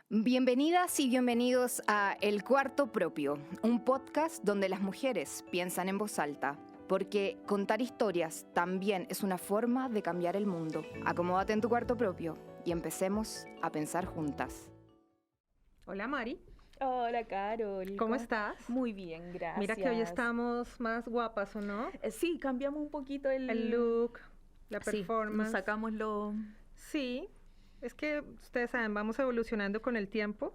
Bienvenidas y bienvenidos a El Cuarto Propio, un podcast donde las mujeres piensan en voz alta, porque contar historias también es una forma de cambiar el mundo. Acomódate en tu cuarto propio y empecemos a pensar juntas. Hola Mari. Hola Carol. ¿Cómo estás? Muy bien, gracias. Mira que hoy estamos más guapas, ¿o no? Sí, cambiamos un poquito El look, la performance. Nos sacamos lo... Sí, es que ustedes saben, vamos evolucionando con el tiempo.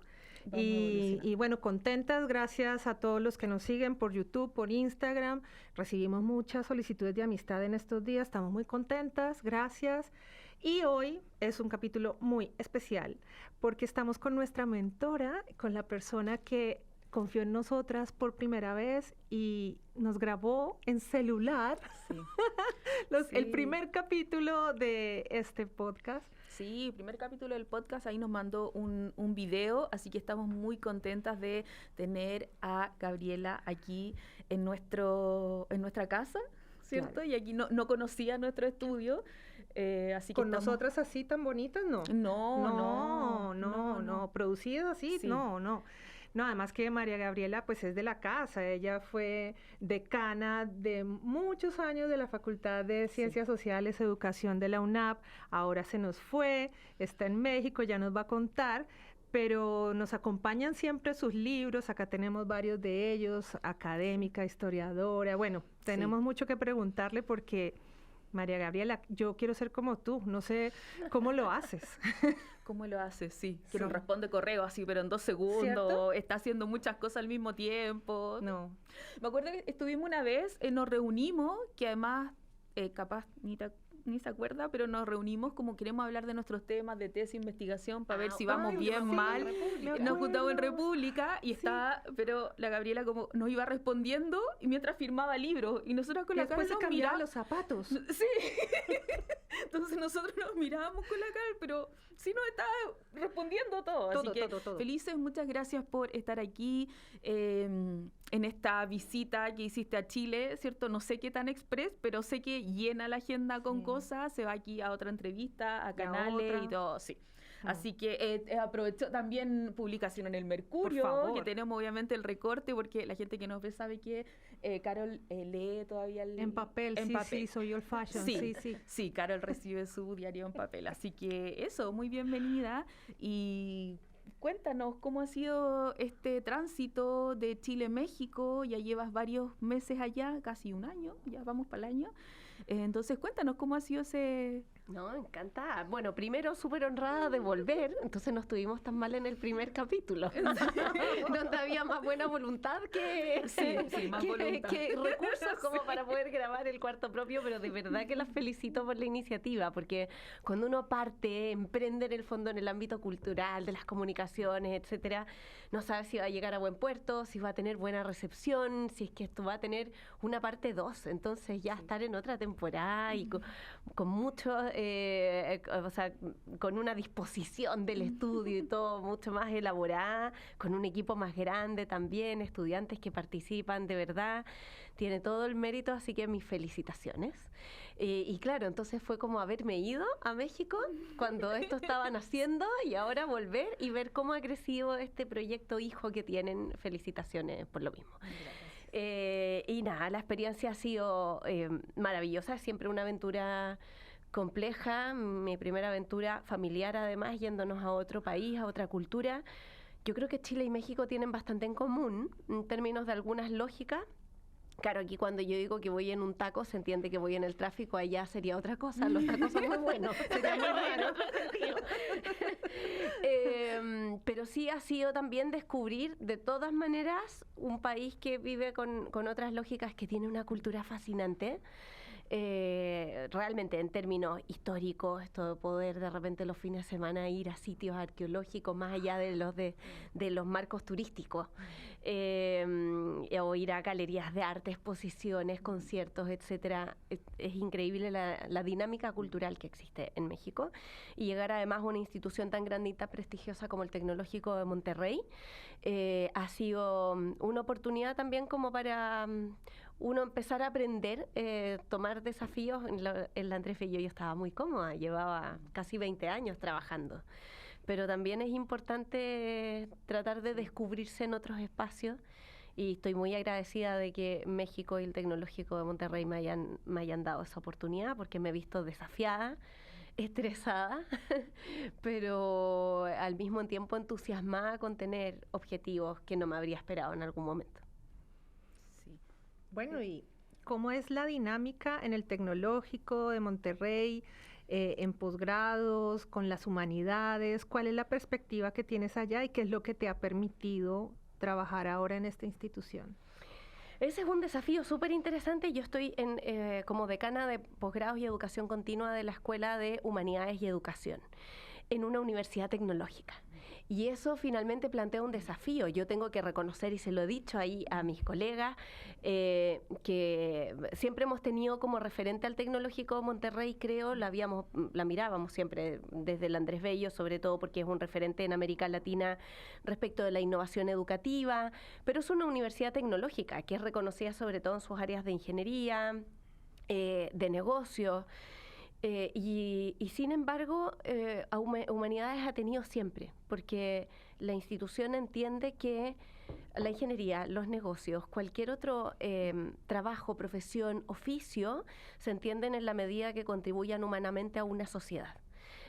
Y bueno, contentas, gracias a todos los que nos siguen por YouTube, por Instagram. Recibimos muchas solicitudes de amistad en estos días, estamos muy contentas, gracias. Y hoy es un capítulo muy especial porque estamos con nuestra mentora, con la persona que confió en nosotras por primera vez y nos grabó en celular el primer capítulo de este podcast. Sí, primer capítulo del podcast, ahí nos mandó un video, así que estamos muy contentas de tener a Gabriela aquí en nuestra casa, ¿cierto? Claro. Y aquí no conocía nuestro estudio, así que ¿Con nosotras así tan bonitas? No. No. ¿Producidas así? Sí. No, además que María Gabriela pues es de la casa, ella fue decana de muchos años de la Facultad de Ciencias Sociales, Educación de la UNAP, ahora se nos fue, está en México, ya nos va a contar, pero nos acompañan siempre sus libros, acá tenemos varios de ellos, académica, historiadora, bueno, tenemos mucho que preguntarle porque... María Gabriela, yo quiero ser como tú, no sé cómo lo haces. ¿Cómo lo haces? Sí, que nos responde correo así, pero en 2 segundos, ¿cierto? Está haciendo muchas cosas al mismo tiempo. No. Me acuerdo que estuvimos una vez, nos reunimos, que además, capaz ni se acuerda, pero nos reunimos como queremos hablar de nuestros temas de tesis, investigación, para ver si vamos bien, mal. Nos juntamos en República y pero la Gabriela como nos iba respondiendo y mientras firmaba libros y nosotros con la cara nos mirábamos los zapatos. Sí. Entonces nosotros nos mirábamos con la cara, pero sí nos estaba respondiendo todo. Así que todo. Felices, muchas gracias por estar aquí en esta visita que hiciste a Chile, ¿cierto? No sé qué tan express, pero sé que llena la agenda con cosas, se va aquí a otra entrevista, a canales y todo, sí. Así que aprovecho también publicación en el Mercurio, que tenemos obviamente el recorte, porque la gente que nos ve sabe que Carol lee todavía en papel, sí, soy old fashion, sí, Carol recibe su diario en papel, así que eso, muy bienvenida y... Cuéntanos cómo ha sido este tránsito de Chile-México. Ya llevas varios meses allá, casi un año, ya vamos para el año. Entonces, cuéntanos cómo ha sido ese... No, encantada. Bueno, primero súper honrada de volver, entonces no estuvimos tan mal en el primer capítulo. Donde había más buena voluntad que recursos como para poder grabar el cuarto propio, pero de verdad que las felicito por la iniciativa, porque cuando uno parte, emprende en el fondo en el ámbito cultural, de las comunicaciones, etcétera, no sabe si va a llegar a buen puerto, si va a tener buena recepción, si es que esto va a tener una parte 2, entonces ya estar en otra temporada y con mucho... o sea, con una disposición del estudio y todo mucho más elaborada, con un equipo más grande también, estudiantes que participan, de verdad, tiene todo el mérito, así que mis felicitaciones. Y claro, entonces fue como haberme ido a México cuando esto estaban haciendo y ahora volver y ver cómo ha crecido este proyecto hijo que tienen. Felicitaciones por lo mismo. Y nada, la experiencia ha sido maravillosa, siempre una aventura compleja, mi primera aventura familiar además, yéndonos a otro país, a otra cultura. Yo creo que Chile y México tienen bastante en común en términos de algunas lógicas. Claro, aquí cuando yo digo que voy en un taco, se entiende que voy en el tráfico, allá sería otra cosa, los tacos son muy buenos, sería muy raro. Pero sí ha sido también descubrir de todas maneras un país que vive con otras lógicas, que tiene una cultura fascinante. Realmente en términos históricos, esto de poder de repente los fines de semana ir a sitios arqueológicos más allá de los marcos turísticos, o ir a galerías de arte, exposiciones, conciertos, etcétera. Es increíble la dinámica cultural que existe en México, y llegar además a una institución tan grande y tan prestigiosa como el Tecnológico de Monterrey ha sido una oportunidad también como para uno empezar a aprender, tomar desafíos. En la Andrés Bello yo estaba muy cómoda, llevaba casi 20 años trabajando, pero también es importante tratar de descubrirse en otros espacios. Y estoy muy agradecida de que México y el Tecnológico de Monterrey me hayan dado esa oportunidad, porque me he visto desafiada, estresada, pero al mismo tiempo entusiasmada con tener objetivos que no me habría esperado en algún momento. Sí. Bueno, ¿y cómo es la dinámica en el Tecnológico de Monterrey, en posgrados, con las humanidades? ¿Cuál es la perspectiva que tienes allá y qué es lo que te ha permitido trabajar ahora en esta institución? Ese es un desafío súper interesante. Yo estoy como decana de posgrados y educación continua de la Escuela de Humanidades y Educación en una universidad tecnológica. Y eso finalmente plantea un desafío. Yo tengo que reconocer, y se lo he dicho ahí a mis colegas, que siempre hemos tenido como referente al Tecnológico de Monterrey, creo, la mirábamos siempre desde el Andrés Bello, sobre todo porque es un referente en América Latina respecto de la innovación educativa, pero es una universidad tecnológica que es reconocida sobre todo en sus áreas de ingeniería, de negocios. Y sin embargo, a Humanidades ha tenido siempre, porque la institución entiende que la ingeniería, los negocios, cualquier otro trabajo, profesión, oficio, se entienden en la medida que contribuyan humanamente a una sociedad.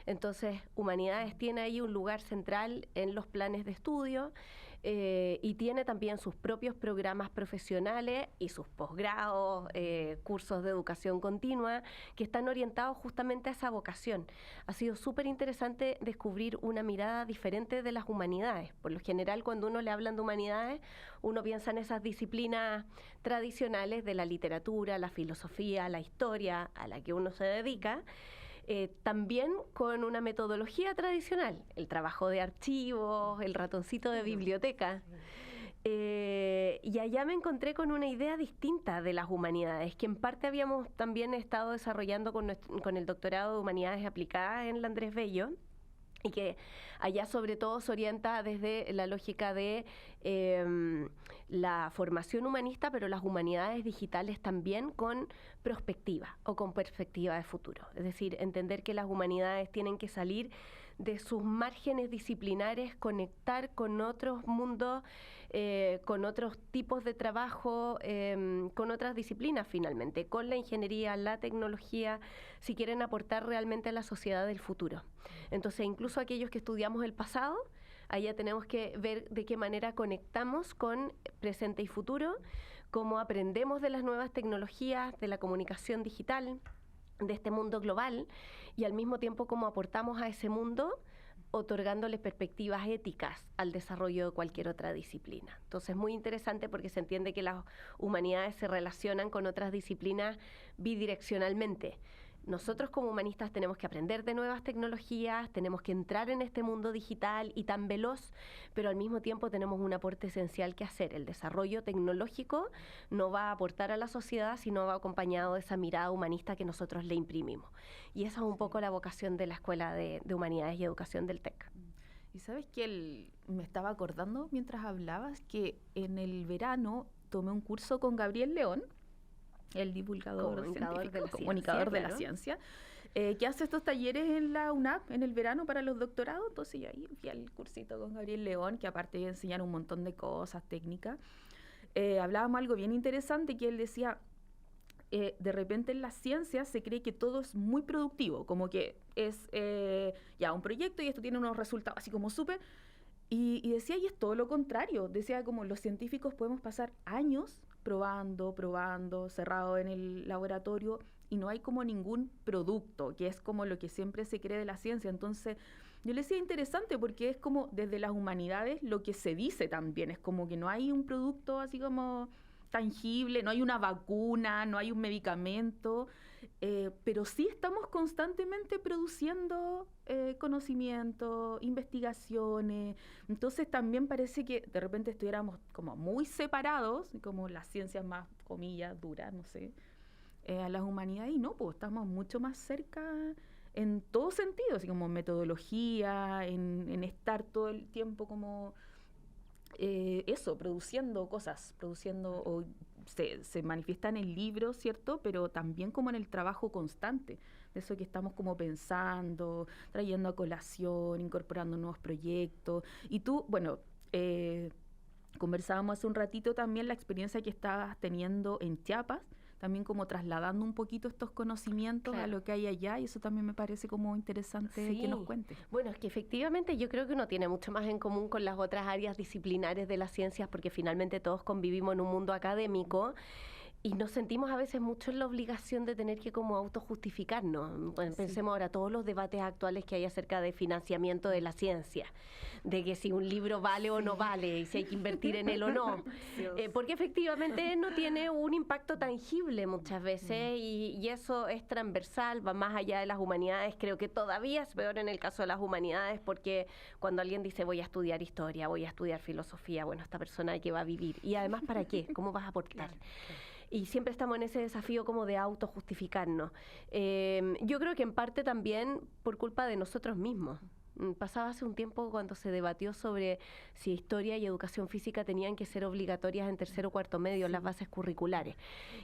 Entonces, Humanidades tiene ahí un lugar central en los planes de estudio, y tiene también sus propios programas profesionales y sus posgrados, cursos de educación continua, que están orientados justamente a esa vocación. Ha sido súper interesante descubrir una mirada diferente de las humanidades. Por lo general, cuando uno le hablan de humanidades, uno piensa en esas disciplinas tradicionales de la literatura, la filosofía, la historia, a la que uno se dedica. También con una metodología tradicional, el trabajo de archivos, el ratoncito de biblioteca. Y allá me encontré con una idea distinta de las humanidades, que en parte habíamos también estado desarrollando con el doctorado de Humanidades Aplicadas en el Andrés Bello, y que allá sobre todo se orienta desde la lógica de la formación humanista, pero las humanidades digitales también con prospectiva o con perspectiva de futuro. Es decir, entender que las humanidades tienen que salir de sus márgenes disciplinares, conectar con otros mundos, con otros tipos de trabajo, con otras disciplinas finalmente, con la ingeniería, la tecnología, si quieren aportar realmente a la sociedad del futuro. Entonces, incluso aquellos que estudiamos el pasado, allá tenemos que ver de qué manera conectamos con presente y futuro, cómo aprendemos de las nuevas tecnologías, de la comunicación digital, de este mundo global, y al mismo tiempo cómo aportamos a ese mundo otorgándole perspectivas éticas al desarrollo de cualquier otra disciplina. Entonces, muy interesante porque se entiende que las humanidades se relacionan con otras disciplinas bidireccionalmente. Nosotros como humanistas tenemos que aprender de nuevas tecnologías, tenemos que entrar en este mundo digital y tan veloz, pero al mismo tiempo tenemos un aporte esencial que hacer. El desarrollo tecnológico no va a aportar a la sociedad, sino va acompañado de esa mirada humanista que nosotros le imprimimos. Y esa es un poco la vocación de la Escuela de Humanidades y Educación del TEC. Y sabes que me estaba acordando mientras hablabas que en el verano tomé un curso con Gabriel León, el divulgador científico, comunicador de la ciencia, que hace estos talleres en la UNAP en el verano para los doctorados. Entonces yo ahí fui al cursito con Gabriel León, que aparte de enseñar un montón de cosas técnicas, hablábamos algo bien interesante, que él decía, de repente en la ciencia se cree que todo es muy productivo, como que es ya un proyecto y esto tiene unos resultados así como súper. Y decía, y es todo lo contrario, decía como los científicos podemos pasar años probando, cerrado en el laboratorio, y no hay como ningún producto, que es como lo que siempre se cree de la ciencia. Entonces, yo le decía interesante porque es como desde las humanidades lo que se dice también, es como que no hay un producto así como tangible, no hay una vacuna, no hay un medicamento, pero sí estamos constantemente produciendo conocimiento, investigaciones. Entonces también parece que de repente estuviéramos como muy separados, como las ciencias más, comillas, duras, no sé, a las humanidades, y no, pues estamos mucho más cerca en todo sentido, así como metodología, en estar todo el tiempo como produciendo cosas, se manifiesta en el libro, ¿cierto? Pero también como en el trabajo constante. de eso que estamos como pensando, trayendo a colación, incorporando nuevos proyectos. Y tú, bueno, conversábamos hace un ratito también la experiencia que estabas teniendo en Chiapas, también como trasladando un poquito estos conocimientos a lo que hay allá, y eso también me parece como interesante que nos cuentes. Bueno, es que efectivamente yo creo que uno tiene mucho más en común con las otras áreas disciplinares de las ciencias, porque finalmente todos convivimos en un mundo académico y nos sentimos a veces mucho en la obligación de tener que como autojustificarnos. Bueno, pensemos ahora todos los debates actuales que hay acerca de financiamiento de la ciencia, de que si un libro vale o no vale, y si hay que invertir en él o no. Porque efectivamente no tiene un impacto tangible muchas veces y eso es transversal, va más allá de las humanidades. Creo que todavía es peor en el caso de las humanidades, porque cuando alguien dice voy a estudiar historia, voy a estudiar filosofía, bueno, esta persona ¿qué va a vivir? Y además, ¿para qué? ¿Cómo vas a aportar? Y siempre estamos en ese desafío como de autojustificarnos. Yo creo que en parte también por culpa de nosotros mismos. Pasaba hace un tiempo cuando se debatió sobre si historia y educación física tenían que ser obligatorias en tercero o cuarto medio, las bases curriculares.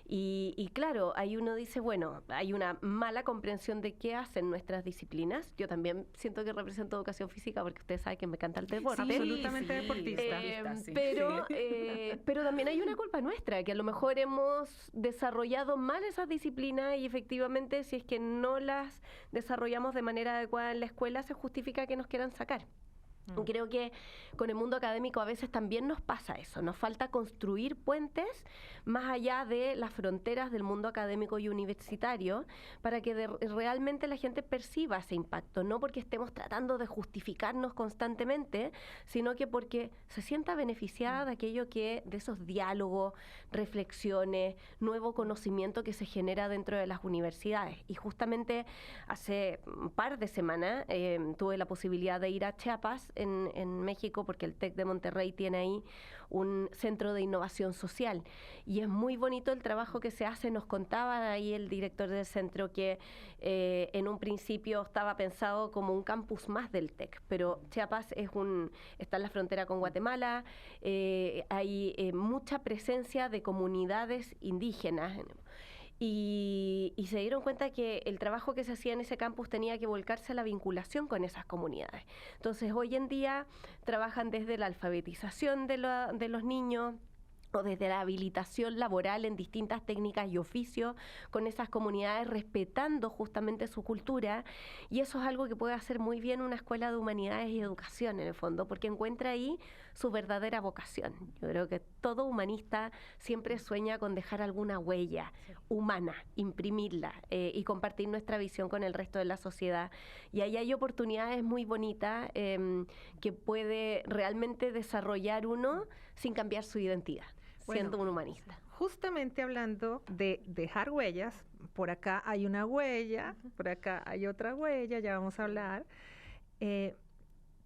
Y claro, ahí uno dice, bueno, hay una mala comprensión de qué hacen nuestras disciplinas. Yo también siento que represento educación física porque ustedes saben que me encanta el deporte. Sí, absolutamente deportista. Pero también hay una culpa nuestra, que a lo mejor hemos desarrollado mal esas disciplinas y efectivamente si es que no las desarrollamos de manera adecuada en la escuela, se justifica que nos quieran sacar. Creo que con el mundo académico a veces también nos pasa eso, nos falta construir puentes más allá de las fronteras del mundo académico y universitario para que realmente la gente perciba ese impacto, no porque estemos tratando de justificarnos constantemente, sino que porque se sienta beneficiada de aquello que, de esos diálogos, reflexiones, nuevo conocimiento que se genera dentro de las universidades. Y justamente hace un par de semanas tuve la posibilidad de ir a Chiapas, en México, porque el TEC de Monterrey tiene ahí un centro de innovación social y es muy bonito el trabajo que se hace. Nos contaba ahí el director del centro que en un principio estaba pensado como un campus más del TEC, pero Chiapas está en la frontera con Guatemala, hay mucha presencia de comunidades indígenas. Y se dieron cuenta que el trabajo que se hacía en ese campus tenía que volcarse a la vinculación con esas comunidades. Entonces, hoy en día trabajan desde la alfabetización de los niños, o desde la habilitación laboral en distintas técnicas y oficios con esas comunidades, respetando justamente su cultura, y eso es algo que puede hacer muy bien una escuela de humanidades y educación en el fondo, porque encuentra ahí su verdadera vocación. Yo creo que todo humanista siempre sueña con dejar alguna huella humana, imprimirla y compartir nuestra visión con el resto de la sociedad, y ahí hay oportunidades muy bonitas que puede realmente desarrollar uno sin cambiar su identidad. Siendo un humanista. Justamente hablando de dejar huellas, por acá hay una huella, por acá hay otra huella, ya vamos a hablar.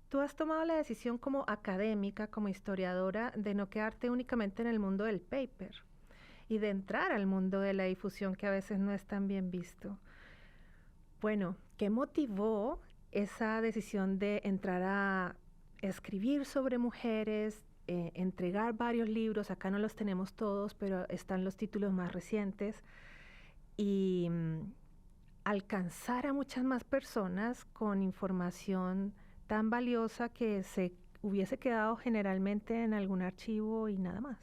Tú has tomado la decisión como académica, como historiadora, de no quedarte únicamente en el mundo del paper y de entrar al mundo de la difusión, que a veces no es tan bien visto. Bueno, ¿qué motivó esa decisión de entrar a escribir sobre mujeres, entregar varios libros? Acá no los tenemos todos, pero están los títulos más recientes, y alcanzar a muchas más personas con información tan valiosa que se hubiese quedado generalmente en algún archivo y nada más.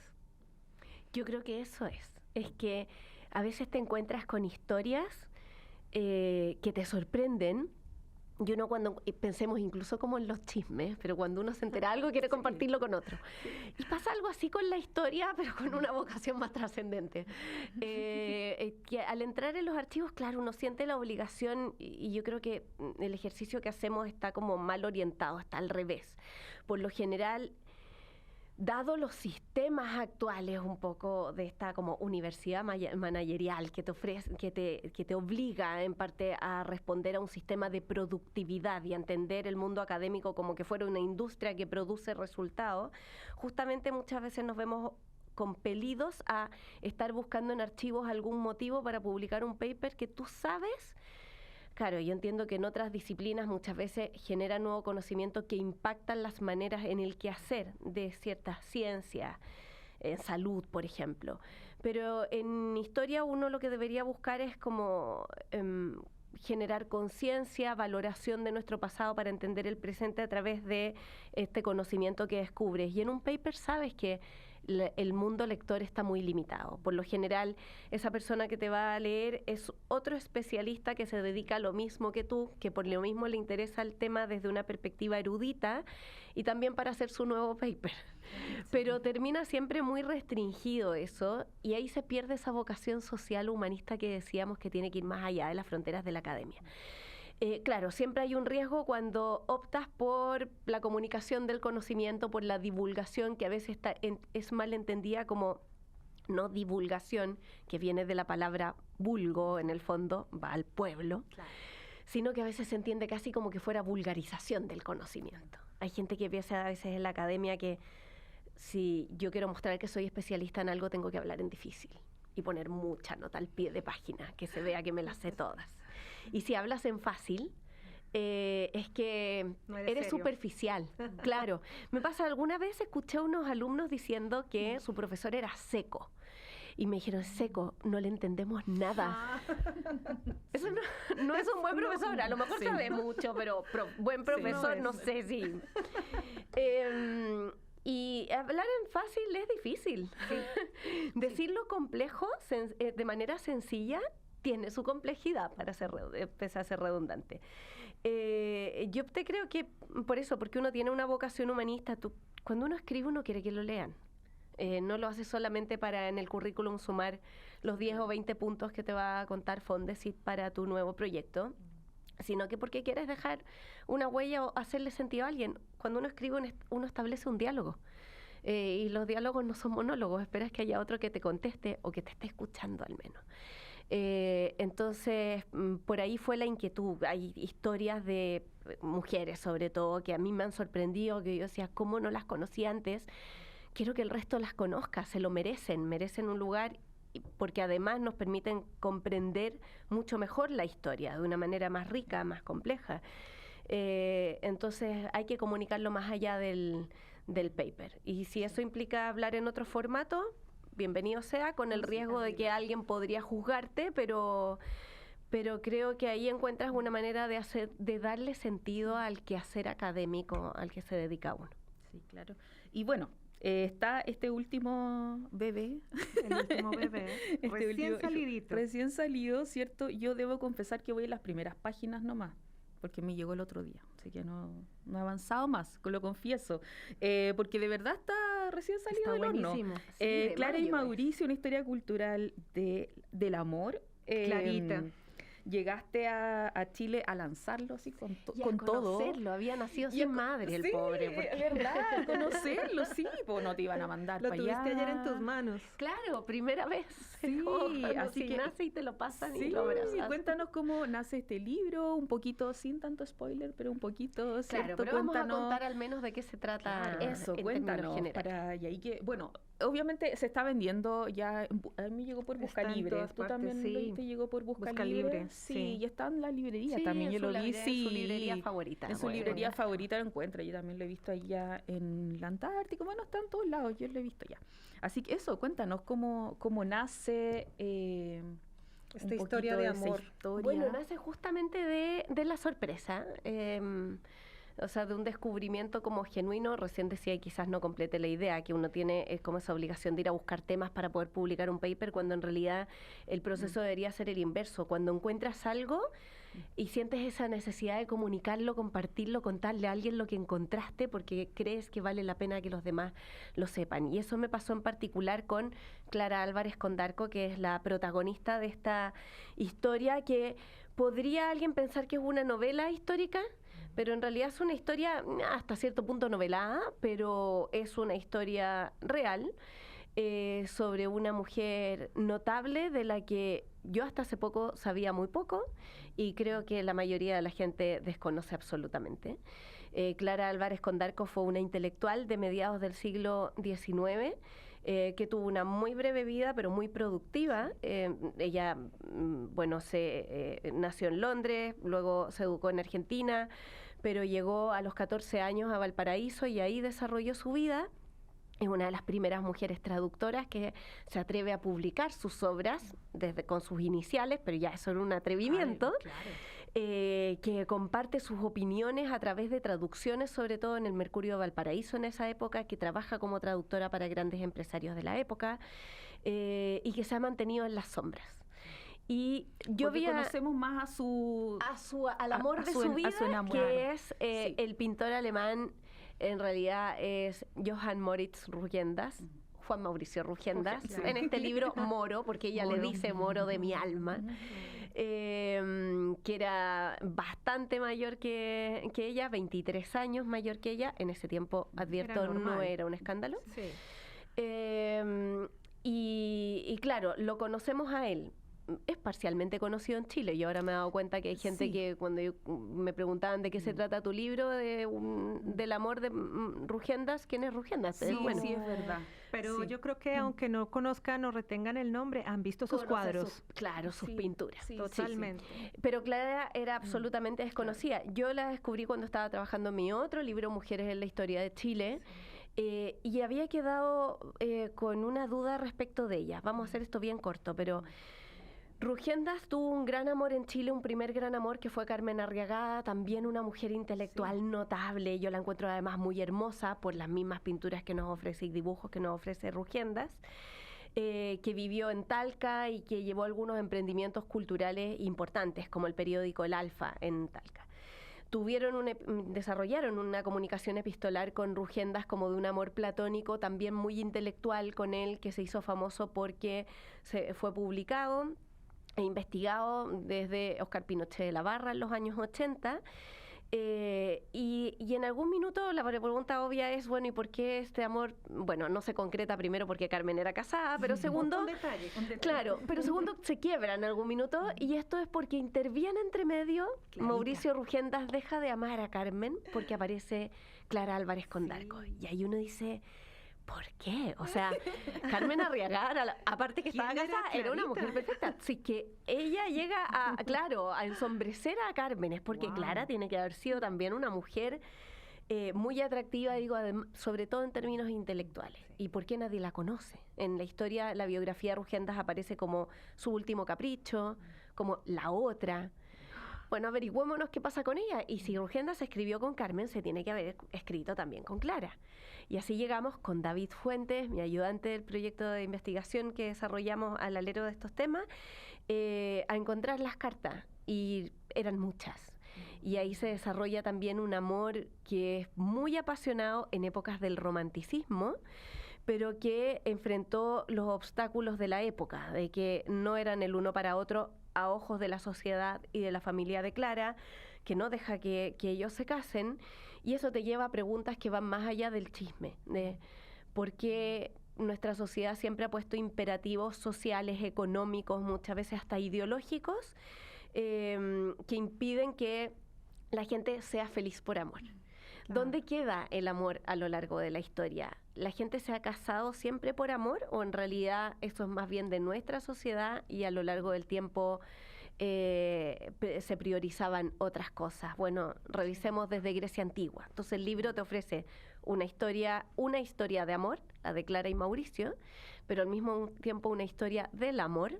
Yo creo que eso es que a veces te encuentras con historias que te sorprenden. Y uno cuando pensemos incluso como en los chismes, pero cuando uno se entera algo quiere compartirlo con otro. Y pasa algo así con la historia, pero con una vocación más trascendente. Que al entrar en los archivos, claro, uno siente la obligación, y yo creo que el ejercicio que hacemos está como mal orientado, está al revés. Por lo general, dado los sistemas actuales un poco de esta como universidad managerial que te ofrece, que te obliga en parte a responder a un sistema de productividad y a entender el mundo académico como que fuera una industria que produce resultados, justamente muchas veces nos vemos compelidos a estar buscando en archivos algún motivo para publicar un paper que tú sabes. Claro, yo entiendo que en otras disciplinas muchas veces genera nuevo conocimiento que impactan las maneras en el quehacer de ciertas ciencias, en salud, por ejemplo. Pero en historia uno lo que debería buscar es como generar conciencia, valoración de nuestro pasado para entender el presente a través de este conocimiento que descubres. Y en un paper sabes que el mundo lector está muy limitado. Por lo general, esa persona que te va a leer es otro especialista que se dedica a lo mismo que tú, que por lo mismo le interesa el tema desde una perspectiva erudita y también para hacer su nuevo paper. Pero termina siempre muy restringido eso y ahí se pierde esa vocación social humanista que decíamos que tiene que ir más allá de las fronteras de la academia. Claro, siempre hay un riesgo cuando optas por la comunicación del conocimiento, por la divulgación, que a veces es mal entendida como no divulgación, que viene de la palabra vulgo, en el fondo, va al pueblo, claro, sino que a veces se entiende casi como que fuera vulgarización del conocimiento. Hay gente que piensa a veces en la academia que si yo quiero mostrar que soy especialista en algo, tengo que hablar en difícil y poner mucha nota al pie de página, que se vea que me las sé todas. Y si hablas en fácil, es que no eres superficial, claro. Me pasa, alguna vez escuché a unos alumnos diciendo que su profesor era seco. Y me dijeron, seco, no le entendemos nada. Eso no es un buen profesor, a lo mejor sabe mucho, pero buen profesor no sé si... Y hablar en fácil es difícil. Sí. Decirlo complejo de manera sencilla tiene su complejidad, pese a ser redundante. Yo te creo que por eso, porque uno tiene una vocación humanista, cuando uno escribe uno quiere que lo lean. No lo hace solamente para en el currículum sumar los 10 o 20 puntos que te va a contar Fondesit para tu nuevo proyecto, sino que porque quieres dejar una huella o hacerle sentido a alguien. Cuando uno escribe, uno establece un diálogo. Y los diálogos no son monólogos, esperas que haya otro que te conteste o que te esté escuchando al menos. Entonces, por ahí fue la inquietud. Hay historias de mujeres, sobre todo, que a mí me han sorprendido, que yo decía, ¿cómo no las conocí antes? Quiero que el resto las conozca, se lo merecen un lugar, porque además nos permiten comprender mucho mejor la historia, de una manera más rica, más compleja. Entonces, hay que comunicarlo más allá del paper. Y si eso implica hablar en otro formato, bienvenido sea, con el riesgo de que alguien podría juzgarte, pero creo que ahí encuentras una manera de darle sentido al quehacer académico al que se dedica uno. Sí, claro. Y bueno, está este último bebé. El último bebé, recién salido, ¿cierto? Yo debo confesar que voy en las primeras páginas nomás, porque me llegó el otro día, así que no he avanzado más, lo confieso, porque de verdad está recién salido del horno. Sí, Clara y Mauricio, una historia cultural del amor. Clarita. Llegaste a Chile a lanzarlo así con todo. Conocerlo, había nacido sin madre el pobre. Sí, es verdad, conocerlo, sí, pues no te iban a mandar para allá. Lo tuviste ayer en tus manos. Claro, primera vez. Sí, así que nace y te lo pasan y lo abrazas. Cuéntanos cómo nace este libro, un poquito, sin tanto spoiler, pero un poquito, ¿cierto? Claro, pero vamos a contar al menos de qué se trata. Claro, eso, cuéntanos. Y ahí que, bueno, obviamente se está vendiendo ya, a mí llegó por Buscalibre. Tú también lo viste, llegó por Buscalibre. Sí, y está en la librería también, yo lo vi. Sí, en su librería favorita. En su librería favorita lo encuentra, yo también lo he visto allá en la Antártica, bueno, está en todos lados, yo lo he visto ya. Así que eso, cuéntanos cómo nace esta historia de amor. Bueno, nace justamente de la sorpresa. O sea, de un descubrimiento como genuino. Recién decía, y quizás no complete la idea, que uno tiene como esa obligación de ir a buscar temas para poder publicar un paper, cuando en realidad el proceso debería ser el inverso. Cuando encuentras algo y sientes esa necesidad de comunicarlo, compartirlo, contarle a alguien lo que encontraste, porque crees que vale la pena que los demás lo sepan. Y eso me pasó en particular con Clara Álvarez Condarco, que es la protagonista de esta historia, que podría alguien pensar que es una novela histórica, pero en realidad es una historia hasta cierto punto novelada, pero es una historia real sobre una mujer notable de la que yo hasta hace poco sabía muy poco y creo que la mayoría de la gente desconoce absolutamente. Clara Álvarez Condarco fue una intelectual de mediados del siglo XIX, que tuvo una muy breve vida, pero muy productiva. Ella, nació en Londres, luego se educó en Argentina, pero llegó a los 14 años a Valparaíso y ahí desarrolló su vida Es una de las primeras mujeres traductoras que se atreve a publicar sus obras con sus iniciales, pero ya eso era un atrevimiento. Claro. Que comparte sus opiniones a través de traducciones, sobre todo en el Mercurio de Valparaíso en esa época, que trabaja como traductora para grandes empresarios de la época, y que se ha mantenido en las sombras. Y yo conocemos más al amor de su vida, que es el pintor alemán. En realidad es Johann Moritz Rugendas, Juan Mauricio Rugendas, en este libro Moro, porque ella le dice Moro de mi alma, que era bastante mayor que ella, 23 años mayor que ella. En ese tiempo, advierto, no era un escándalo. Sí. Y claro, lo conocemos a él. Es parcialmente conocido en Chile. Yo ahora me he dado cuenta que hay gente que cuando me preguntaban de qué se trata tu libro, del amor de Rugendas, ¿quién es Rugendas? Sí, bueno, sí, es verdad. Pero yo creo que aunque no conozcan o retengan el nombre, han visto sus cuadros. Sus pinturas. Sí, totalmente. Sí. Pero Clara era absolutamente desconocida. Yo la descubrí cuando estaba trabajando en mi otro libro, Mujeres en la Historia de Chile. Y había quedado con una duda respecto de ella. Vamos a hacer esto bien corto, pero Rugendas tuvo un gran amor en Chile, un primer gran amor, que fue Carmen Arriagada, también una mujer intelectual notable. Yo la encuentro además muy hermosa por las mismas pinturas que nos ofrece y dibujos que nos ofrece Rugendas, que vivió en Talca y que llevó algunos emprendimientos culturales importantes, como el periódico El Alfa en Talca. Desarrollaron una comunicación epistolar con Rugendas como de un amor platónico, también muy intelectual con él, que se hizo famoso porque fue publicado e investigado desde Óscar Pinochet de la Barra en los años 80. Y en algún minuto la pregunta obvia es, bueno, ¿y por qué este amor? Bueno, no se concreta, primero porque Carmen era casada, pero segundo, un detalle. Claro, pero segundo se quiebra en algún minuto, y esto es porque interviene entre medio. Clarita. Mauricio Rugendas deja de amar a Carmen porque aparece Clara Álvarez Condarco. Y ahí uno dice, ¿por qué? O sea, Carmen Arriagada, aparte que estaba casada, era una mujer perfecta. Así que ella llega a ensombrecer a Carmen, es porque Clara tiene que haber sido también una mujer muy atractiva, digo, sobre todo en términos intelectuales. ¿Y por qué nadie la conoce? En la historia, la biografía de Rugendas aparece como Su último capricho, como La otra. Bueno, averigüémonos qué pasa con ella. Y si Rugendas escribió con Carmen, se tiene que haber escrito también con Clara. Y así llegamos con David Fuentes, mi ayudante del proyecto de investigación que desarrollamos al alero de estos temas, a encontrar las cartas. Y eran muchas. Y ahí se desarrolla también un amor que es muy apasionado en épocas del romanticismo, pero que enfrentó los obstáculos de la época, de que no eran el uno para otro a ojos de la sociedad y de la familia de Clara, que no deja que ellos se casen, y eso te lleva a preguntas que van más allá del chisme, de por qué nuestra sociedad siempre ha puesto imperativos sociales, económicos, muchas veces hasta ideológicos, que impiden que la gente sea feliz por amor. ¿Dónde queda el amor a lo largo de la historia? ¿La gente se ha casado siempre por amor o en realidad eso es más bien de nuestra sociedad y a lo largo del tiempo se priorizaban otras cosas? Bueno, revisemos desde Grecia antigua. Entonces el libro te ofrece una historia de amor, la de Clara y Mauricio, pero al mismo tiempo una historia del amor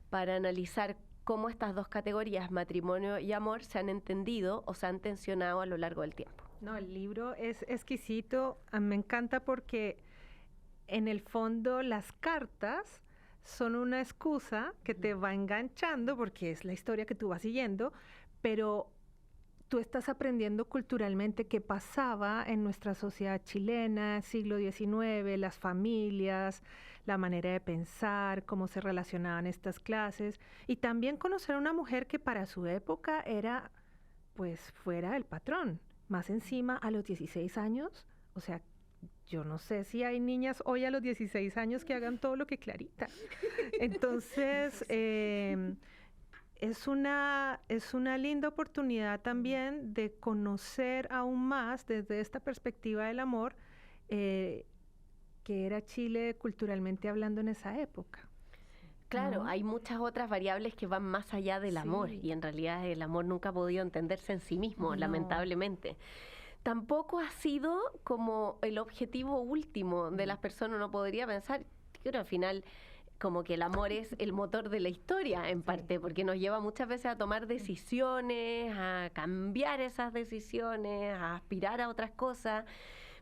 para analizar cómo estas dos categorías, matrimonio y amor, se han entendido o se han tensionado a lo largo del tiempo. No, el libro es exquisito, me encanta porque en el fondo las cartas son una excusa que te va enganchando porque es la historia que tú vas siguiendo, pero tú estás aprendiendo culturalmente qué pasaba en nuestra sociedad chilena, siglo XIX, las familias, la manera de pensar, cómo se relacionaban estas clases, y también conocer a una mujer que para su época era, pues, fuera el patrón. Más encima, a los 16 años, o sea, yo no sé si hay niñas hoy a los 16 años que hagan todo lo que Clarita. Entonces, es una linda oportunidad también de conocer aún más desde esta perspectiva del amor, que era Chile culturalmente hablando en esa época. Claro, hay muchas otras variables que van más allá del amor, y en realidad el amor nunca ha podido entenderse en sí mismo, lamentablemente. tampoco ha sido como el objetivo último de las personas. Uno podría pensar, pero al final como que el amor es el motor de la historia en parte, porque nos lleva muchas veces a tomar decisiones, a cambiar esas decisiones, a aspirar a otras cosas,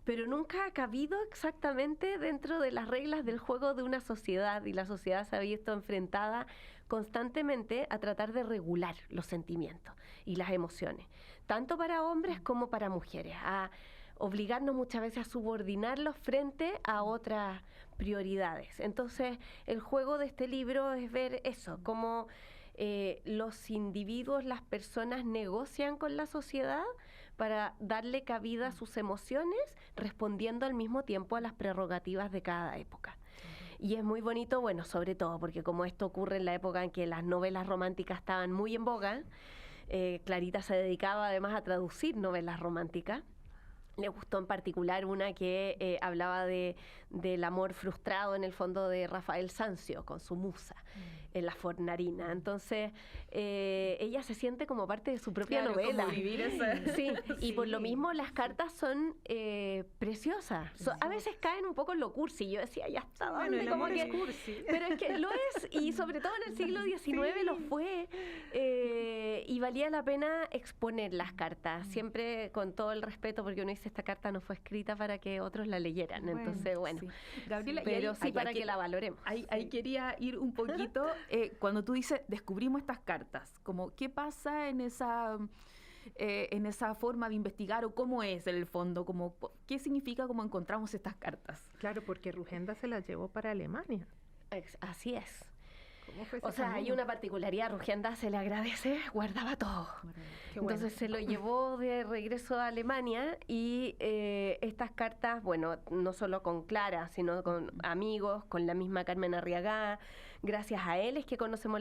pero nunca ha cabido exactamente dentro de las reglas del juego de una sociedad, y la sociedad se ha visto enfrentada constantemente a tratar de regular los sentimientos y las emociones, tanto para hombres como para mujeres, a obligarnos muchas veces a subordinarlos frente a otras prioridades. Entonces, el juego de este libro es ver eso, cómo los individuos, las personas negocian con la sociedad para darle cabida a sus emociones, respondiendo al mismo tiempo a las prerrogativas de cada época. Y es muy bonito, bueno, sobre todo porque como esto ocurre en la época en que las novelas románticas estaban muy en boga, Clarita se dedicaba además a traducir novelas románticas. Le gustó en particular una que hablaba del amor frustrado en el fondo de Rafael Sanzio con su musa, en La Fornarina. Entonces, ella se siente como parte de su propia novela. Como vivir esa... Sí, y por lo mismo las cartas son preciosas. A veces caen un poco en lo cursi. Yo decía, ya está, bueno, el amor es cursi. Pero es que lo es, y sobre todo en el siglo XIX lo fue. Y valía la pena exponer las cartas, siempre con todo el respeto, porque uno dice, esta carta no fue escrita para que otros la leyeran. Entonces, bueno, sí. Gabriela, pero sí para que la valoremos. Ahí quería ir un poquito, cuando tú dices, descubrimos estas cartas, como qué pasa en esa forma de investigar, o cómo es en el fondo, como qué significa cómo encontramos estas cartas. Claro, porque Rugenda se las llevó para Alemania. Así es. ¿Cómo fue ese O sea, camino? hay una particularidad, Rugenda se le agradece, guardaba todo. Qué bueno. Entonces se lo llevó de regreso a Alemania, y estas cartas, bueno, no solo con Clara, sino con amigos, con la misma Carmen Arriagada. Gracias a él es que conocemos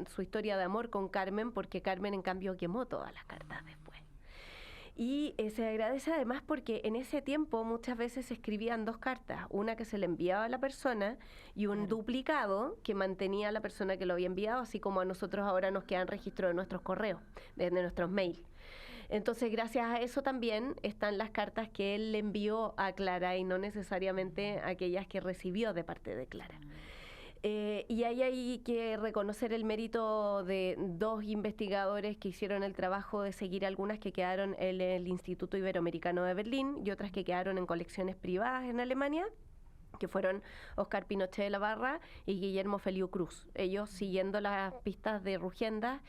su historia de amor con Carmen, porque Carmen en cambio quemó todas las cartas después. Y se agradece además porque en ese tiempo muchas veces se escribían dos cartas, una que se le enviaba a la persona y un duplicado que mantenía a la persona que lo había enviado, así como a nosotros ahora nos quedan registros de nuestros correos, de nuestros mails. Entonces, gracias a eso también están las cartas que él le envió a Clara y no necesariamente aquellas que recibió de parte de Clara. Y ahí hay que reconocer el mérito de dos investigadores que hicieron el trabajo de seguir algunas que quedaron en el Instituto Iberoamericano de Berlín y otras que quedaron en colecciones privadas en Alemania, que fueron Óscar Pinochet de la Barra y Guillermo Feliu Cruz. Ellos, siguiendo las pistas de Rugenda,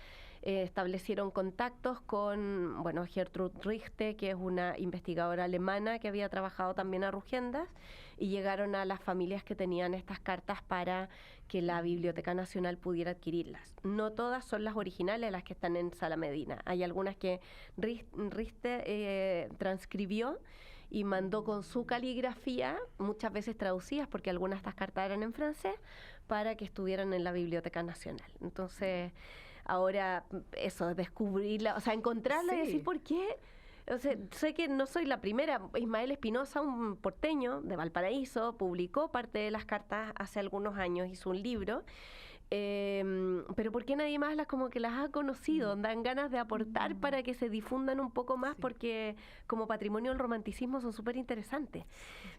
establecieron contactos con, bueno, Gertrud Richte, que es una investigadora alemana que había trabajado también a Rugendas, y llegaron a las familias que tenían estas cartas para que la Biblioteca Nacional pudiera adquirirlas. No todas son las originales, las que están en Sala Medina. Hay algunas que Richte transcribió y mandó con su caligrafía, muchas veces traducidas, porque algunas de estas cartas eran en francés, para que estuvieran en la Biblioteca Nacional. Entonces, ahora eso, descubrirla, o sea, encontrarla y decir por qué. O sea, sé que no soy la primera. Ismael Espinosa, un porteño de Valparaíso, publicó parte de las cartas hace algunos años, hizo un libro. Pero ¿por qué nadie más como que las ha conocido? Dan ganas de aportar para que se difundan un poco más, porque como patrimonio del romanticismo son súper interesantes,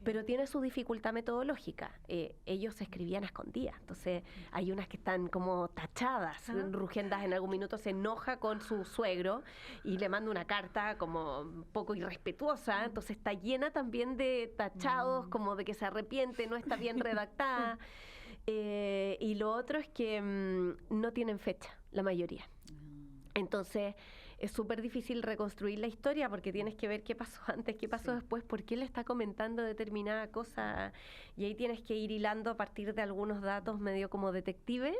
pero tiene su dificultad metodológica. Ellos se escribían a escondidas, entonces hay unas que están como tachadas. Rugendas en algún minuto se enoja con su suegro y le manda una carta como un poco irrespetuosa, entonces está llena también de tachados, como de que se arrepiente, no está bien redactada. Y lo otro es que no tienen fecha, la mayoría. Entonces es súper difícil reconstruir la historia, porque tienes que ver qué pasó antes, qué pasó después, por qué le está comentando determinada cosa, y ahí tienes que ir hilando a partir de algunos datos medio como detective.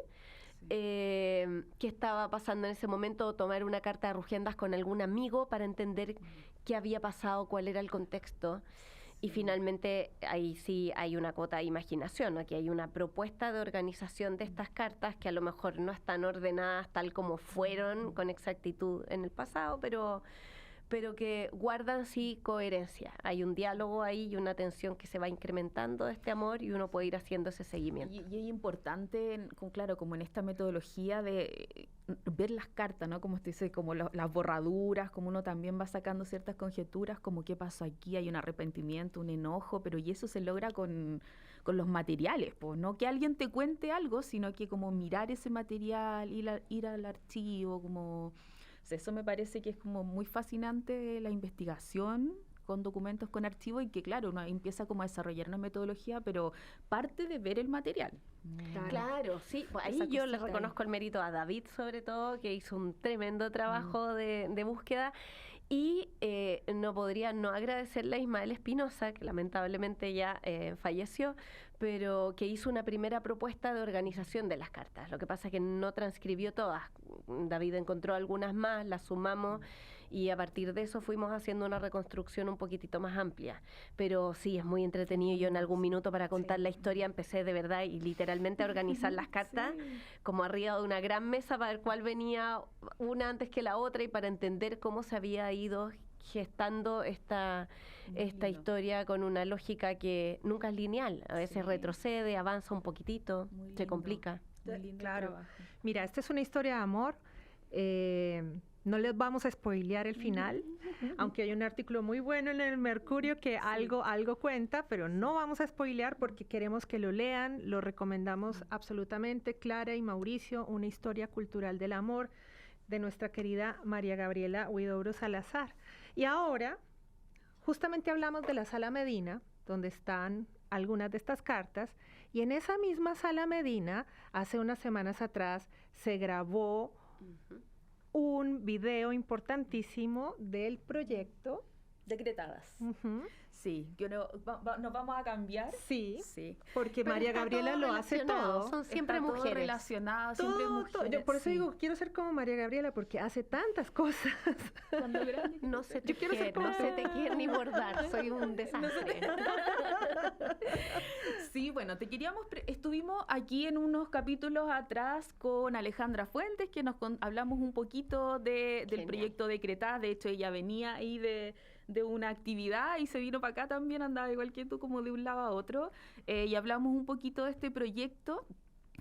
Qué estaba pasando en ese momento, o tomar una carta de Rugendas con algún amigo para entender qué había pasado, cuál era el contexto. Y finalmente ahí sí hay una cuota de imaginación. Aquí hay una propuesta de organización de estas cartas que a lo mejor no están ordenadas tal como fueron con exactitud en el pasado, pero pero que guardan sí coherencia. Hay un diálogo ahí y una tensión que se va incrementando de este amor y uno puede ir haciendo ese seguimiento. Y es importante, claro, como en esta metodología de ver las cartas, ¿no? Como usted dice, como las borraduras, como uno también va sacando ciertas conjeturas, como qué pasó aquí, hay un arrepentimiento, un enojo, pero y eso se logra con los materiales, pues, no que alguien te cuente algo, sino que como mirar ese material, ir al archivo, como... O sea, eso me parece que es como muy fascinante la investigación con documentos, con archivos, y que claro, uno empieza como a desarrollar una metodología, pero parte de ver el material. Claro, sí, pues ahí yo le reconozco el mérito a David sobre todo, que hizo un tremendo trabajo de búsqueda. Y no podría no agradecerle a Ismael Espinosa, que lamentablemente ya falleció, pero que hizo una primera propuesta de organización de las cartas. Lo que pasa es que no transcribió todas. David encontró algunas más, las sumamos y a partir de eso fuimos haciendo una reconstrucción un poquitito más amplia. Pero sí, es muy entretenido. Yo en algún minuto para contar la historia empecé de verdad y literalmente a organizar las cartas como arriba de una gran mesa para ver cuál venía una antes que la otra y para entender cómo se había ido gestando esta historia con una lógica que nunca es lineal. A veces retrocede, avanza un poquitito, se complica. Claro. Mira, esta es una historia de amor. No les vamos a spoilear el final, aunque hay un artículo muy bueno en el Mercurio que algo cuenta, pero no vamos a spoilear porque queremos que lo lean, lo recomendamos absolutamente. Clara y Mauricio, una historia cultural del amor de nuestra querida María Gabriela Huidobro Salazar. Y ahora, justamente hablamos de la Sala Medina, donde están algunas de estas cartas, y en esa misma Sala Medina, hace unas semanas atrás, se grabó un video importantísimo del proyecto Decretadas. Sí, nos vamos a cambiar. Sí, porque pero María Gabriela lo hace todo. Son siempre está mujeres. Todo relacionado, siempre mujeres. Yo por eso digo, quiero ser como María Gabriela, porque hace tantas cosas. No se te quiere ni bordar, soy un desastre. Sí, bueno, estuvimos aquí en unos capítulos atrás con Alejandra Fuentes, que hablamos un poquito del proyecto Decretadas. De hecho, ella venía ahí de una actividad y se vino para acá también, andaba igual que tú, como de un lado a otro, y hablamos un poquito de este proyecto,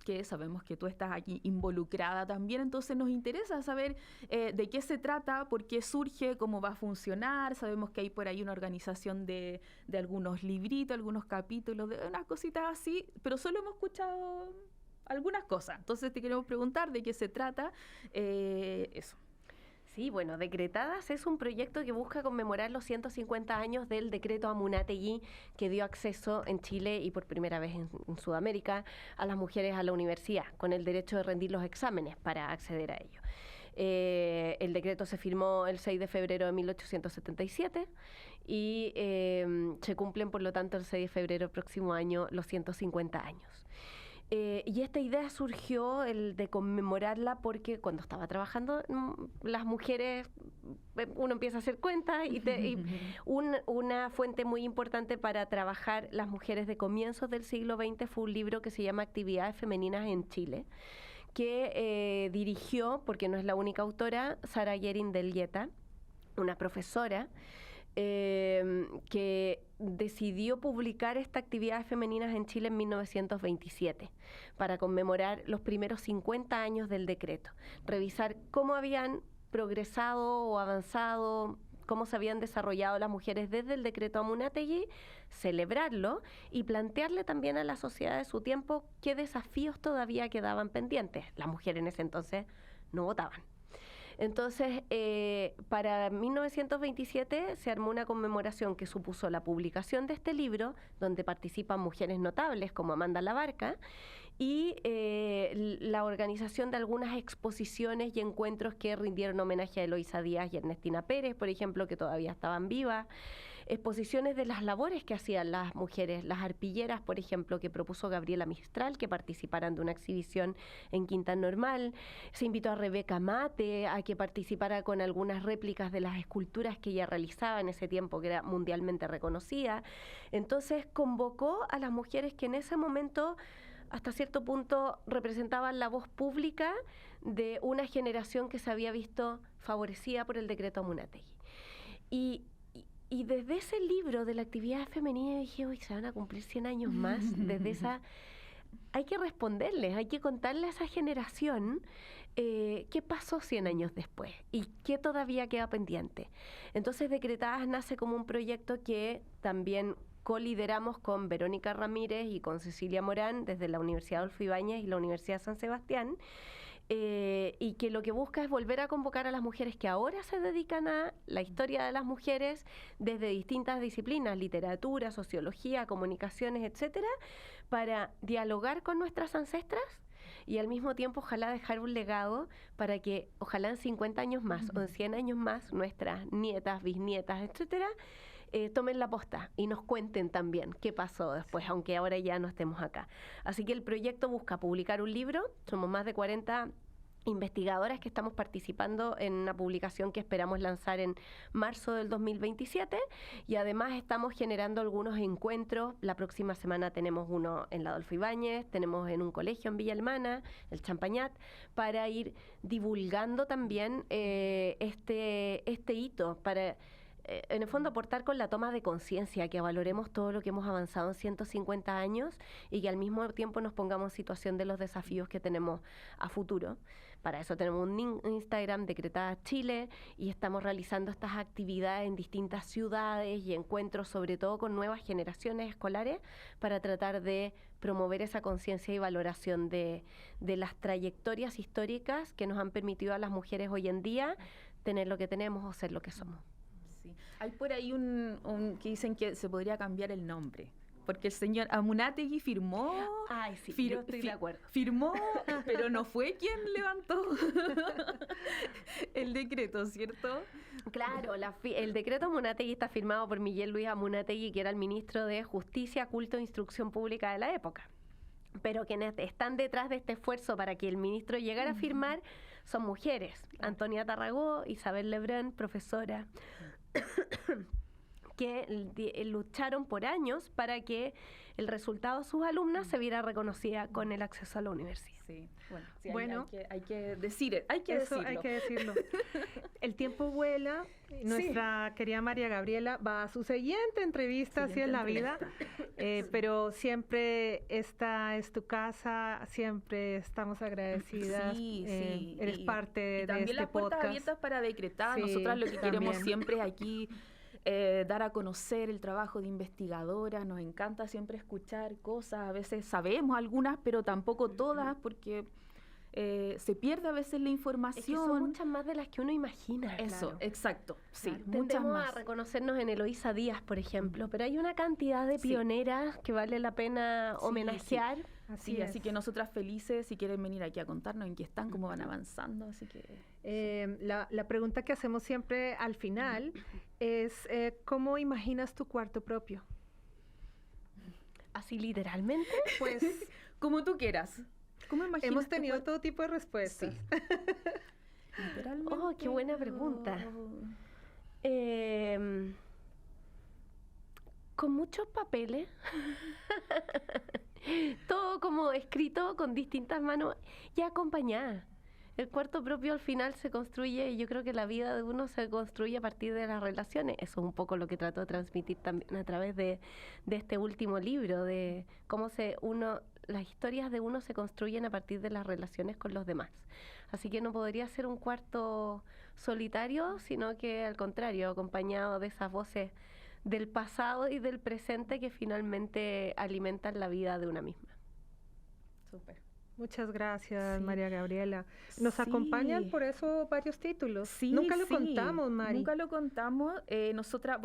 que sabemos que tú estás aquí involucrada también, entonces nos interesa saber de qué se trata, por qué surge, cómo va a funcionar. Sabemos que hay por ahí una organización de algunos libritos, algunos capítulos, de unas cositas así, pero solo hemos escuchado algunas cosas, entonces te queremos preguntar de qué se trata, eso. Sí, bueno, Decretadas es un proyecto que busca conmemorar los 150 años del decreto Amunátegui, que dio acceso en Chile y por primera vez en Sudamérica a las mujeres a la universidad, con el derecho de rendir los exámenes para acceder a ello. El decreto se firmó el 6 de febrero de 1877 y se cumplen, por lo tanto, el 6 de febrero del próximo año los 150 años. Y esta idea surgió, el de conmemorarla, porque cuando estaba trabajando, las mujeres, uno empieza a hacer cuentas y una fuente muy importante para trabajar las mujeres de comienzos del siglo XX fue un libro que se llama Actividades Femeninas en Chile, que dirigió, porque no es la única autora, Sara Yerin del Yeta, una profesora, que decidió publicar estas actividades femeninas en Chile en 1927 para conmemorar los primeros 50 años del decreto, revisar cómo habían progresado o avanzado, cómo se habían desarrollado las mujeres desde el decreto Amunátegui, celebrarlo y plantearle también a la sociedad de su tiempo qué desafíos todavía quedaban pendientes. Las mujeres en ese entonces no votaban. Entonces, para 1927 se armó una conmemoración que supuso la publicación de este libro, donde participan mujeres notables como Amanda Labarca, y la organización de algunas exposiciones y encuentros que rindieron homenaje a Eloísa Díaz y Ernestina Pérez, por ejemplo, que todavía estaban vivas. Exposiciones de las labores que hacían las mujeres, las arpilleras, por ejemplo, que propuso Gabriela Mistral, que participaran de una exhibición en Quinta Normal. Se invitó a Rebeca Mate a que participara con algunas réplicas de las esculturas que ella realizaba en ese tiempo, que era mundialmente reconocida. Entonces convocó a las mujeres que en ese momento, hasta cierto punto, representaban la voz pública de una generación que se había visto favorecida por el decreto Amunátegui. Y desde ese libro de la actividad femenina dije, uy, se van a cumplir 100 años más. Desde esa, hay que responderles, hay que contarle a esa generación qué pasó 100 años después y qué todavía queda pendiente. Entonces, Decretadas nace como un proyecto que también colideramos con Verónica Ramírez y con Cecilia Morán desde la Universidad Adolfo Ibáñez y la Universidad San Sebastián. Y que lo que busca es volver a convocar a las mujeres que ahora se dedican a la historia de las mujeres desde distintas disciplinas, literatura, sociología, comunicaciones, etcétera, para dialogar con nuestras ancestras y al mismo tiempo ojalá dejar un legado para que ojalá en 50 años más o en 100 años más nuestras nietas, bisnietas, etcétera, tomen la posta y nos cuenten también qué pasó después, aunque ahora ya no estemos acá. Así que el proyecto busca publicar un libro, somos más de 40 investigadoras que estamos participando en una publicación que esperamos lanzar en marzo del 2027 y además estamos generando algunos encuentros. La próxima semana tenemos uno en la Adolfo Ibáñez, tenemos en un colegio en Villa Alemana, el Champañat, para ir divulgando también este hito, para en el fondo aportar con la toma de conciencia, que valoremos todo lo que hemos avanzado en 150 años y que al mismo tiempo nos pongamos en situación de los desafíos que tenemos a futuro. Para eso tenemos un Instagram, Decretadas Chile, y estamos realizando estas actividades en distintas ciudades y encuentros, sobre todo con nuevas generaciones escolares, para tratar de promover esa conciencia y valoración de las trayectorias históricas que nos han permitido a las mujeres hoy en día tener lo que tenemos o ser lo que somos. Sí. Hay por ahí un que dicen que se podría cambiar el nombre. Porque el señor Amunátegui firmó. Ay, sí, yo estoy de acuerdo. Firmó, pero no fue quien levantó el decreto, ¿cierto? Claro, el decreto Amunátegui está firmado por Miguel Luis Amunátegui, que era el ministro de Justicia, Culto e Instrucción Pública de la época. Pero quienes están detrás de este esfuerzo para que el ministro llegara a firmar son mujeres. Antonia Tarragó, Isabel Lebrán, profesora, que lucharon por años para que el resultado de sus alumnas se viera reconocida con el acceso a la universidad. Sí, bueno, hay que decirlo. El tiempo vuela. Nuestra querida María Gabriela va a su siguiente entrevista, así es la vida, pero siempre esta es tu casa, siempre estamos agradecidas. Eres parte de este podcast. También las puertas abiertas para decretar. Nosotras lo que queremos siempre es aquí dar a conocer el trabajo de investigadoras. Nos encanta siempre escuchar cosas, a veces sabemos algunas, pero tampoco todas, porque se pierde a veces la información. Es que son muchas más de las que uno imagina. Eso, claro. Exacto, sí, claro. Muchas Tendemos más. A reconocernos en Eloísa Díaz, por ejemplo, pero hay una cantidad de pioneras que vale la pena homenajear. Así que nosotras felices, si quieren venir aquí a contarnos en qué están, cómo van avanzando, así que... La pregunta que hacemos siempre al final es, ¿cómo imaginas tu cuarto propio? ¿Así literalmente? Pues, como tú quieras. ¿Cómo imaginas hemos tenido todo tipo de respuestas. Sí. Literalmente. Oh, qué buena pregunta. Con muchos papeles. Todo como escrito con distintas manos y acompañada. El cuarto propio al final se construye, y yo creo que la vida de uno se construye a partir de las relaciones. Eso es un poco lo que trato de transmitir también a través de este último libro, de cómo las historias de uno se construyen a partir de las relaciones con los demás. Así que no podría ser un cuarto solitario, sino que al contrario, acompañado de esas voces del pasado y del presente que finalmente alimentan la vida de una misma. Súper. Muchas gracias, María Gabriela. Nos acompañan por eso varios títulos. Nunca lo contamos, Mari. Nunca lo contamos. Nosotras,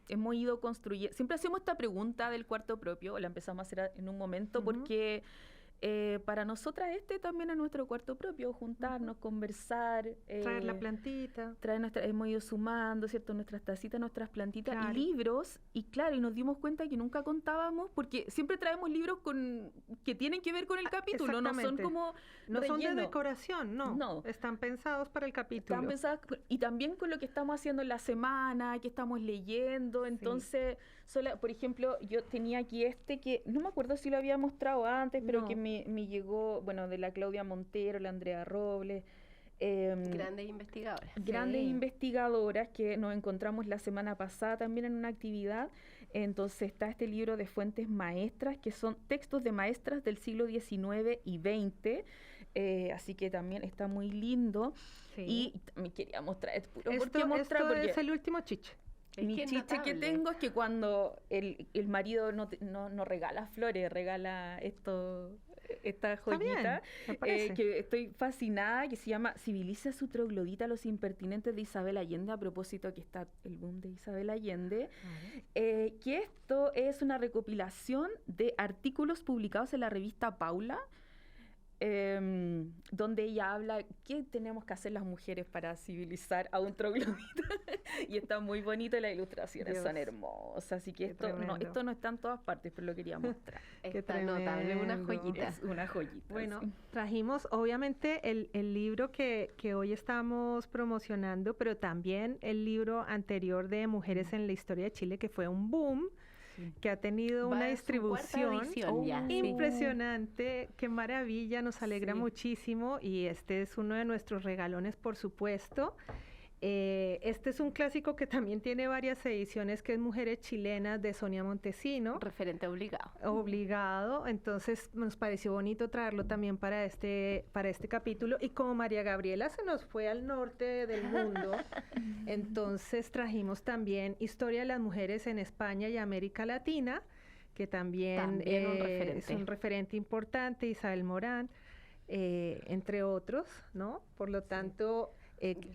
hemos ido construyendo... Siempre hacemos esta pregunta del cuarto propio, la empezamos a hacer en un momento, porque para nosotras también es nuestro cuarto propio, juntarnos, conversar. Traer la plantita. Hemos ido sumando, ¿cierto? Nuestras tacitas, nuestras plantitas, claro. Y libros. Y claro, y nos dimos cuenta que nunca contábamos, porque siempre traemos libros que tienen que ver con el capítulo, no son como no relleno. son de decoración, no. Están pensados para el capítulo. Están pensados, y también con lo que estamos haciendo en la semana, que estamos leyendo. Entonces, por ejemplo, yo tenía aquí que no me acuerdo si lo había mostrado antes, pero que me llegó, de la Claudia Montero, la Andrea Robles, Grandes investigadoras. Grandes investigadoras que nos encontramos la semana pasada también en una actividad. Entonces está este libro de fuentes maestras, que son textos de maestras del siglo XIX y XX, así que también está muy lindo. Sí. Y también quería mostrar, Esto porque es el último chiche. mi chiche que tengo es que cuando el marido no regala flores, regala esta joyita, me parece. que estoy fascinada, que se llama Civiliza su troglodita a los impertinentes de Isabel Allende, a propósito que está el boom de Isabel Allende, que esto es una recopilación de artículos publicados en la revista Paula, donde ella habla qué tenemos que hacer las mujeres para civilizar a un troglodita. Y está muy bonito y las ilustraciones Dios, son hermosas, así que esto no está en todas partes, pero lo quería mostrar. Está notable, una joyita. Es una joyita. Bueno, sí. trajimos obviamente el libro que hoy estamos promocionando, pero también el libro anterior de Mujeres en la Historia de Chile, que fue un boom, que ha tenido una distribución impresionante. Qué maravilla, nos alegra muchísimo, y este es uno de nuestros regalones, por supuesto. Este es un clásico que también tiene varias ediciones, que es Mujeres Chilenas, de Sonia Montesino. Referente obligado. Obligado, entonces nos pareció bonito traerlo también para este capítulo, y como María Gabriela se nos fue al norte del mundo, entonces trajimos también Historia de las Mujeres en España y América Latina, que también es un referente importante, Isabel Morán, entre otros, ¿no? Por lo tanto...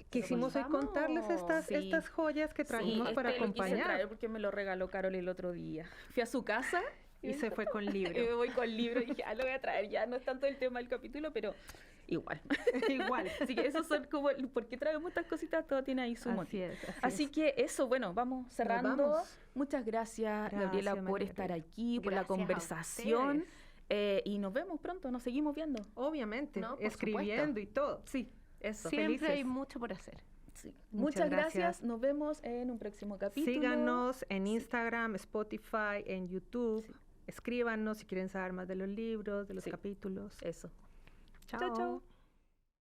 quisimos hoy contarles estas joyas que trajimos para acompañar. Porque me lo regaló Carol el otro día. Fui a su casa y se fue con libro. Y me voy con libro y dije, lo voy a traer. Ya no es tanto el tema del capítulo, pero igual. Igual. Así que esos son como, ¿por qué traemos estas cositas? Todo tiene ahí su motivo. Así que eso, bueno, vamos cerrando. Muchas gracias, Gabriela, por estar aquí, por la conversación. Y nos vemos pronto, nos seguimos viendo. Obviamente, escribiendo y todo. Sí. Eso. Siempre hay mucho por hacer. Sí. Muchas gracias. Nos vemos en un próximo capítulo. Síganos en Instagram, Spotify, en YouTube. Sí. Escríbanos si quieren saber más de los libros, de los capítulos. Eso. Chao. Chao.